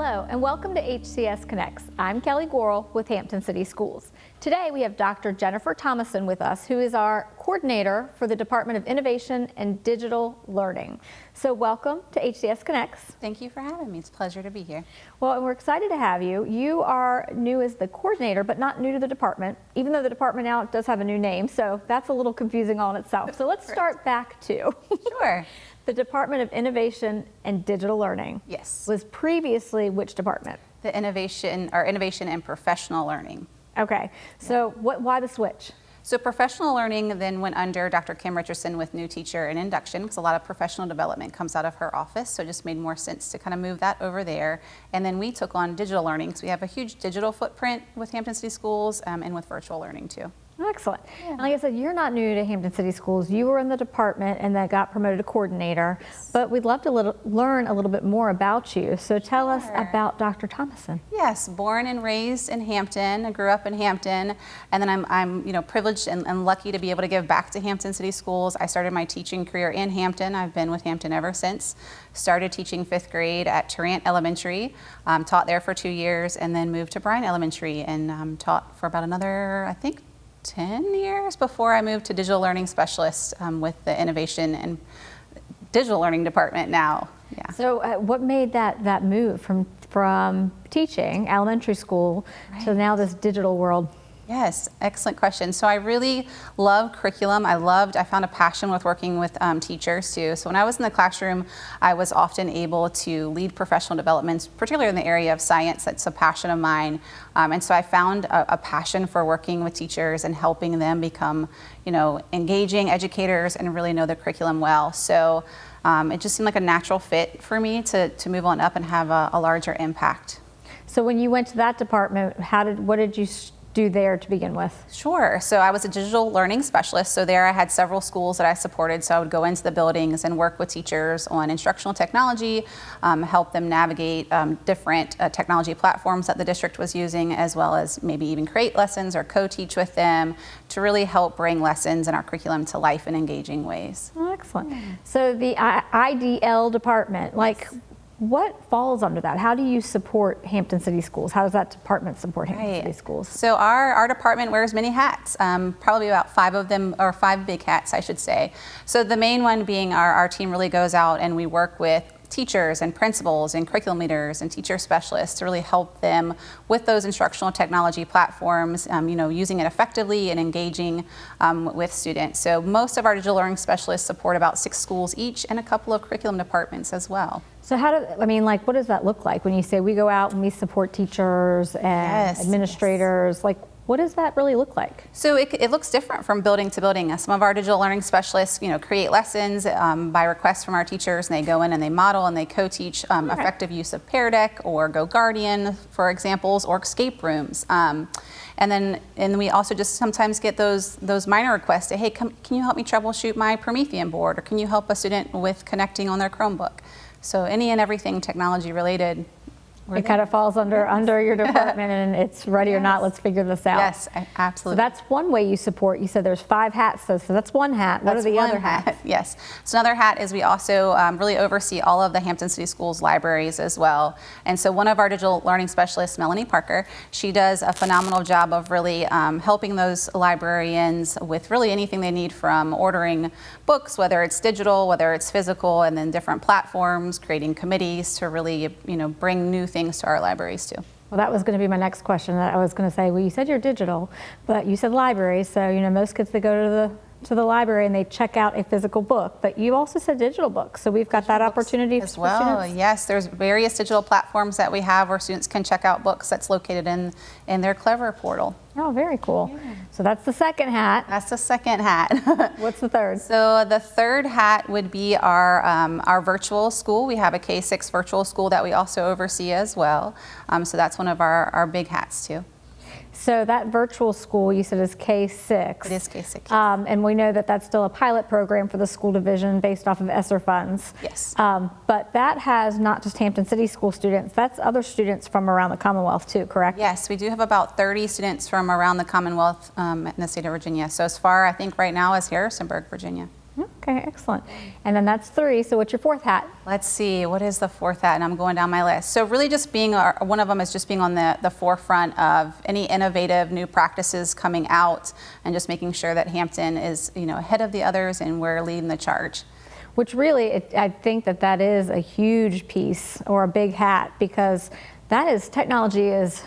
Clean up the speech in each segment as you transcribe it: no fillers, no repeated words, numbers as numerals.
Hello and welcome to HCS Connects. I'm Kelly Gorel with Hampton City Schools. Today we have Dr. Jennifer Thomason with us, who is our coordinator for the Department of Innovation and Digital Learning. So welcome to HCS Connects. Thank you for having me. It's a pleasure to be here. Well, and we're excited to have you. You are new as the coordinator, but not new to the department, even though the department now does have a new name, so that's a little confusing on itself. So let's start back to Sure. the Department of Innovation and Digital Learning. Yes. Was previously which department? The Innovation and Professional Learning. Okay, so why the switch? So professional learning then went under Dr. Kim Richardson with new teacher and induction, because a lot of professional development comes out of her office, so it just made more sense to kind of move that over there. And then we took on digital learning, because we have a huge digital footprint with Hampton City Schools and with virtual learning too. Excellent. Yeah. And like I said, you're not new to Hampton City Schools. You were in the department and then got promoted to coordinator. Yes. But we'd love to learn a little bit more about you. So tell us about Dr. Thomason. Yes, born and raised in Hampton. I grew up in Hampton, and then I'm privileged and lucky to be able to give back to Hampton City Schools. I started my teaching career in Hampton. I've been with Hampton ever since. Started teaching 5th grade at Tarrant Elementary, taught there for 2 years, and then moved to Bryan Elementary and taught for about another, I think, 10 years before I moved to digital learning specialist with the innovation and digital learning department now. Yeah. So what made that move from teaching elementary school to now this digital world? Yes, excellent question. So I really love curriculum. I found a passion with working with teachers too. So when I was in the classroom, I was often able to lead professional developments, particularly in the area of science. That's a passion of mine. And so I found a passion for working with teachers and helping them become, engaging educators and really know the curriculum well. So it just seemed like a natural fit for me to move on up and have a larger impact. So when you went to that department, what did you do there to begin with? Sure. So I was a digital learning specialist. So there I had several schools that I supported. So I would go into the buildings and work with teachers on instructional technology, help them navigate different technology platforms that the district was using, as well as maybe even create lessons or co-teach with them to really help bring lessons in our curriculum to life in engaging ways. Oh, excellent. So the IDL department, what falls under that? How do you support Hampton City Schools? How does that department support Hampton City Schools? So our department wears many hats, probably about 5 of them, or 5 big hats, I should say. So the main one being our team really goes out and we work with teachers and principals and curriculum leaders and teacher specialists to really help them with those instructional technology platforms, using it effectively and engaging with students. So most of our digital learning specialists support about 6 schools each and a couple of curriculum departments as well. So what does that look like when you say we go out and we support teachers and administrators? Yes. What does that really look like? So it looks different from building to building. Some of our digital learning specialists, create lessons by request from our teachers, and they go in and they model and they co-teach effective use of Pear Deck or Go Guardian, for examples, or escape rooms. And we also just sometimes get those minor requests. Hey, can you help me troubleshoot my Promethean board, or can you help a student with connecting on their Chromebook? So any and everything technology related. It kind of falls under your department, and it's ready or not, let's figure this out. Yes, absolutely. So that's one way you support. You said there's 5 hats, so that's one hat. What are the other hats? Yes. So another hat is we also really oversee all of the Hampton City Schools libraries as well. And so one of our digital learning specialists, Melanie Parker, she does a phenomenal job of really helping those librarians with really anything they need, from ordering books, whether it's digital, whether it's physical, and then different platforms, creating committees to really, bring new things to our libraries too. Well, that was going to be my next question. I was going to say, well, you said you're digital, but you said library. So, most kids, they go to the library and they check out a physical book, but you also said digital books. So we've got that opportunity as well. Yes, there's various digital platforms that we have where students can check out books that's located in their Clever portal. Oh, very cool. Yeah. So that's the second hat. That's the second hat. What's the third? So the third hat would be our virtual school. We have a K-6 virtual school that we also oversee as well. So that's one of our big hats too. So that virtual school, you said, is K-6. It is K-6. And we know that that's still a pilot program for the school division based off of ESSER funds. Yes. But that has not just Hampton City School students, that's other students from around the Commonwealth too, correct? Yes, we do have about 30 students from around the Commonwealth in the state of Virginia. So as far, I think, right now as Harrisonburg, Virginia. Okay. Okay, excellent. And then that's 3, so what's your 4th hat? Let's see, what is the 4th hat? And I'm going down my list. So really just being, one of them is just being on the forefront of any innovative new practices coming out and just making sure that Hampton is, ahead of the others and we're leading the charge. Which really, I think that is a huge piece or a big hat, because technology is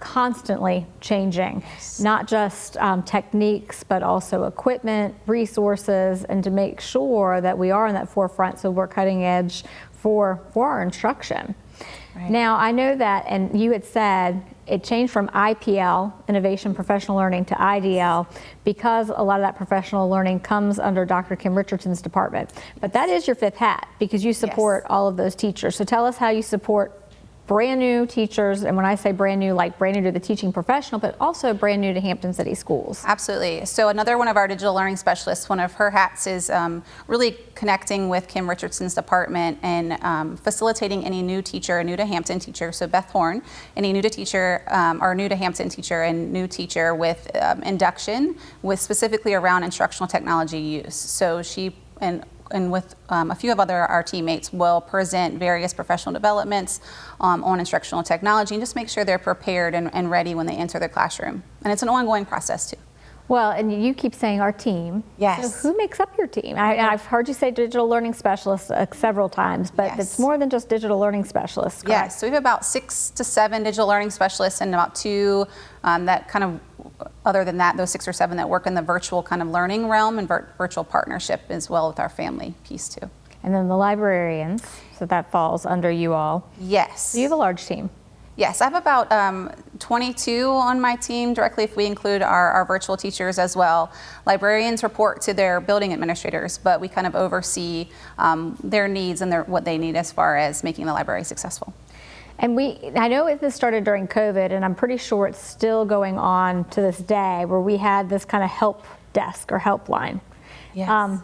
constantly changing, not just techniques, but also equipment, resources, and to make sure that we are in that forefront so we're cutting edge for our instruction. Right. Now, I know that, and you had said it changed from IPL, Innovation Professional Learning, to IDL, because a lot of that professional learning comes under Dr. Kim Richardson's department. But that is your 5th hat, because you support all of those teachers. So tell us how you support brand new teachers, and when I say brand new, like brand new to the teaching professional, but also brand new to Hampton City Schools. Absolutely. So another one of our digital learning specialists, one of her hats is really connecting with Kim Richardson's department and facilitating any new teacher, a new to Hampton teacher, so Beth Horn, any new to teacher or new to Hampton teacher and new teacher with induction with specifically around instructional technology use. So she and with a few of our teammates will present various professional developments on instructional technology and just make sure they're prepared and ready when they enter the classroom. And it's an ongoing process too. Well, and you keep saying our team. Yes. So who makes up your team? I've heard you say digital learning specialists several times, but it's more than just digital learning specialists, correct? Yes, so we have about 6 to 7 digital learning specialists and about 2 that kind of, other than that, those 6 or 7 that work in the virtual kind of learning realm and virtual partnership as well with our family piece too. And then the librarians, so that falls under you all. Yes. So you have a large team. Yes, I have about 22 on my team directly if we include our virtual teachers as well. Librarians report to their building administrators, but we kind of oversee their needs and what they need as far as making the library successful. And I know this started during COVID, and I'm pretty sure it's still going on to this day, where we had this kind of help desk or helpline. Yes.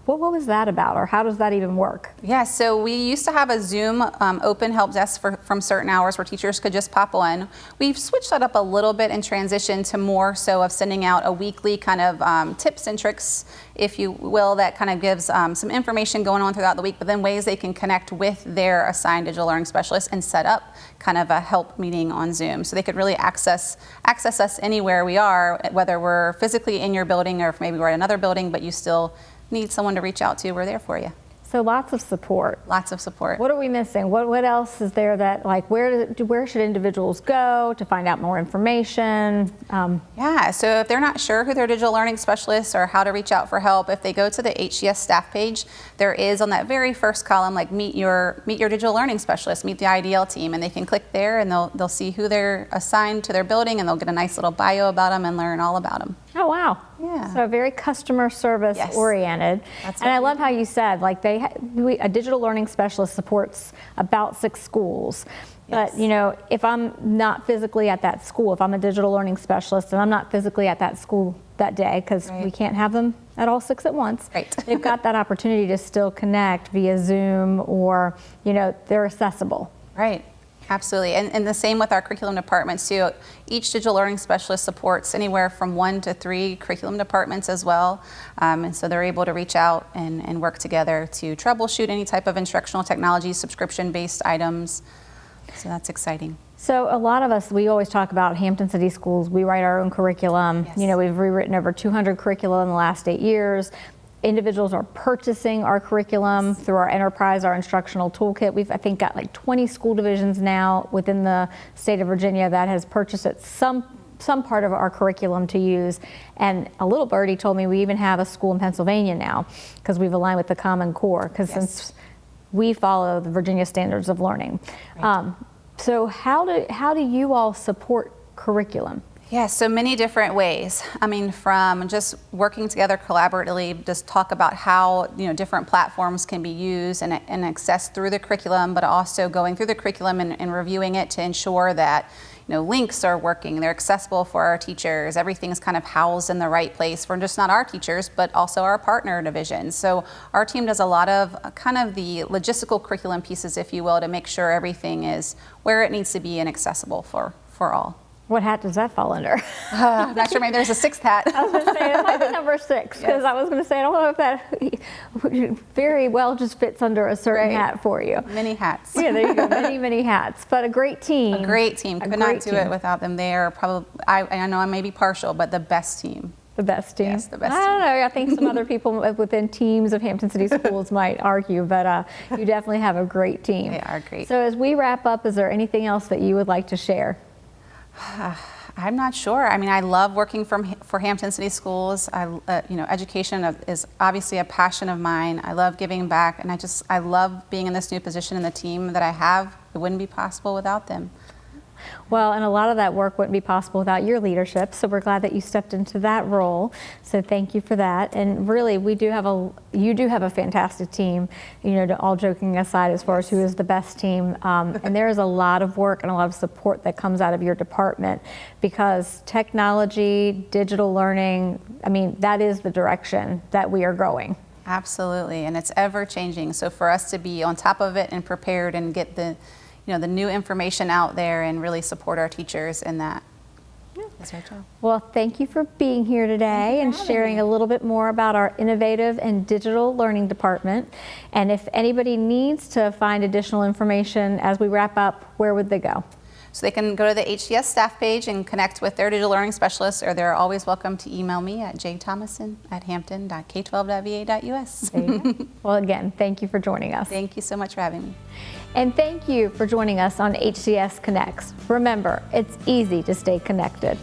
What was that about, or how does that even work? Yeah, so we used to have a Zoom open help desk from certain hours where teachers could just pop on. We've switched that up a little bit and transitioned to more so of sending out a weekly kind of tips and tricks, if you will, that kind of gives some information going on throughout the week, but then ways they can connect with their assigned digital learning specialist and set up kind of a help meeting on Zoom. So they could really access us anywhere we are, whether we're physically in your building or if maybe we're at another building, but you still need someone to reach out to, we're there for you. So lots of support. Lots of support. What are we missing? What else is there that, like, where should individuals go to find out more information? Yeah, so if they're not sure who their digital learning specialists or how to reach out for help, if they go to the HCS staff page, there is on that very first column, like meet your digital learning specialist, meet the IDL team, and they can click there and they'll see who they're assigned to their building, and they'll get a nice little bio about them and learn all about them. Oh, wow. Yeah. So very customer service oriented. That's and I love how you said, like, a digital learning specialist supports about 6 schools. Yes. But, if I'm not physically at that school, if I'm a digital learning specialist and I'm not physically at that school that day, because we can't have them at all 6 at once, they've got that opportunity to still connect via Zoom, or, they're accessible. Right. Absolutely, and the same with our curriculum departments too. Each digital learning specialist supports anywhere from 1 to 3 curriculum departments as well, and so they're able to reach out and work together to troubleshoot any type of instructional technology, subscription-based items, so that's exciting. So a lot of us, we always talk about Hampton City Schools. We write our own curriculum. Yes. We've rewritten over 200 curricula in the last 8 years. Individuals are purchasing our curriculum through our enterprise, our instructional toolkit. We've, I think, got like 20 school divisions now within the state of Virginia that has purchased some part of our curriculum to use. And a little birdie told me we even have a school in Pennsylvania now, because we've aligned with the Common Core, because since we follow the Virginia standards of learning. Right. So how do you all support curriculum? Yeah, so many different ways. I mean, from just working together collaboratively, just talk about how different platforms can be used and accessed through the curriculum, but also going through the curriculum and reviewing it to ensure that links are working, they're accessible for our teachers, everything's kind of housed in the right place for just not our teachers, but also our partner divisions. So our team does a lot of kind of the logistical curriculum pieces, if you will, to make sure everything is where it needs to be and accessible for all. What hat does that fall under? I'm not sure, maybe there's a sixth hat. I was going to say it might be number 6, because I was going to say I don't know if that very well just fits under a certain hat for you. Many hats. Yeah, there you go. Many hats, but a great team. A great team. Could not do it without them. They are probably, I know I may be partial, but the best team. The best team? Yes, the best I team. don't know. I think some other people within teams of Hampton City Schools might argue, but you definitely have a great team. They are great. So as we wrap up, is there anything else that you would like to share? I'm not sure. I mean, I love working for Hampton City Schools. Education is obviously a passion of mine. I love giving back, and I love being in this new position in the team that I have. It wouldn't be possible without them. Well, and a lot of that work wouldn't be possible without your leadership, so we're glad that you stepped into that role. So thank you for that. And really, you do have a fantastic team, all joking aside as far as who is the best team. And there is a lot of work and a lot of support that comes out of your department, because technology, digital learning, I mean, that is the direction that we are going. Absolutely, and it's ever changing. So for us to be on top of it and prepared and get the new information out there and really support our teachers in that. That's our job. Well, thank you for being here today and sharing a little bit more about our innovative and digital learning department. And if anybody needs to find additional information as we wrap up, where would they go? So they can go to the HCS staff page and connect with their digital learning specialist, or they're always welcome to email me at jthomason@hampton.k12va.us. There you go. Well, again, thank you for joining us. Thank you so much for having me. And thank you for joining us on HCS Connects. Remember, it's easy to stay connected.